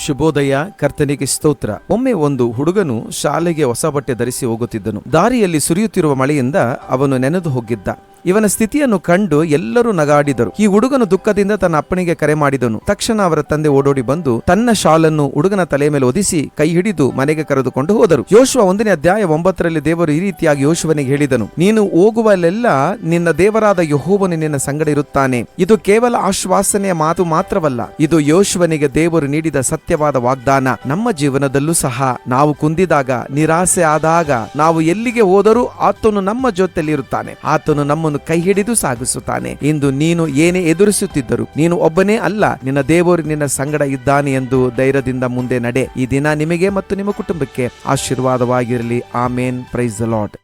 ಶುಭೋದಯ. ಕರ್ತನಿಗೆ ಸ್ತೋತ್ರ. ಒಮ್ಮೆ ಒಂದು ಹುಡುಗನು ಶಾಲೆಗೆ ಹೊಸ ಬಟ್ಟೆ ಧರಿಸಿ ಹೋಗುತ್ತಿದ್ದನು. ದಾರಿಯಲ್ಲಿ ಸುರಿಯುತ್ತಿರುವ ಮಳೆಯಿಂದ ಅವನು ನೆನೆದು ಹೋಗಿದ್ದ. ಇವನ ಸ್ಥಿತಿಯನ್ನು ಕಂಡು ಎಲ್ಲರೂ ನಗಾಡಿದರು. ಈ ಹುಡುಗನು ದುಃಖದಿಂದ ತನ್ನ ಅಪ್ಪನಿಗೆ ಕರೆ ಮಾಡಿದನು. ತಕ್ಷಣ ಅವರ ತಂದೆ ಓಡೋಡಿ ಬಂದು ತನ್ನ ಶಾಲನ್ನು ಹುಡುಗನ ತಲೆ ಮೇಲೆ ಒದಿಸಿ ಕೈ ಹಿಡಿದು ಮನೆಗೆ ಕರೆದುಕೊಂಡು ಹೋದರು. ಯೋಶುವ 1ನೇ ಅಧ್ಯಾಯ 9ರಲ್ಲಿ ದೇವರು ಈ ರೀತಿಯಾಗಿ ಯೋಶುವನಿಗೆ ಹೇಳಿದನು, ನೀನು ಹೋಗುವಲ್ಲೆಲ್ಲ ನಿನ್ನ ದೇವರಾದ ಯೆಹೋವನು ನಿನ್ನ ಸಂಗಡ ಇರುತ್ತಾನೆ. ಇದು ಕೇವಲ ಆಶ್ವಾಸನೆಯ ಮಾತು ಮಾತ್ರವಲ್ಲ, ಇದು ಯೋಶುವನಿಗೆ ದೇವರು ನೀಡಿದ ಸತ್ಯವಾದ ವಾಗ್ದಾನ. ನಮ್ಮ ಜೀವನದಲ್ಲೂ ಸಹ ನಾವು ಕುಂದಿದಾಗ, ನಿರಾಸೆ ಆದಾಗ, ನಾವು ಎಲ್ಲಿಗೆ ಹೋದರೂ ಆತನು ನಮ್ಮ ಜೊತೆಯಲ್ಲಿ ಇರುತ್ತಾನೆ. ಆತನು ನಮ್ಮನ್ನು ಕೈ ಹಿಡಿದು ಸಾಗಿಸುತ್ತಾನೆ. ಇಂದು ನೀನು ಏನೇ ಎದುರಿಸುತ್ತಿದ್ದರೂ ನೀನು ಒಬ್ಬನೇ ಅಲ್ಲ, ನಿನ್ನ ದೇವರು ನಿನ್ನ ಸಂಗಡ ಇದ್ದಾನೆ ಎಂದು ಧೈರ್ಯದಿಂದ ಮುಂದೆ ನಡೆ. ಈ ದಿನ ನಿಮಗೆ ಮತ್ತು ನಿಮ್ಮ ಕುಟುಂಬಕ್ಕೆ ಆಶೀರ್ವಾದವಾಗಿರಲಿ. ಆಮೇನ್. Praise the lord.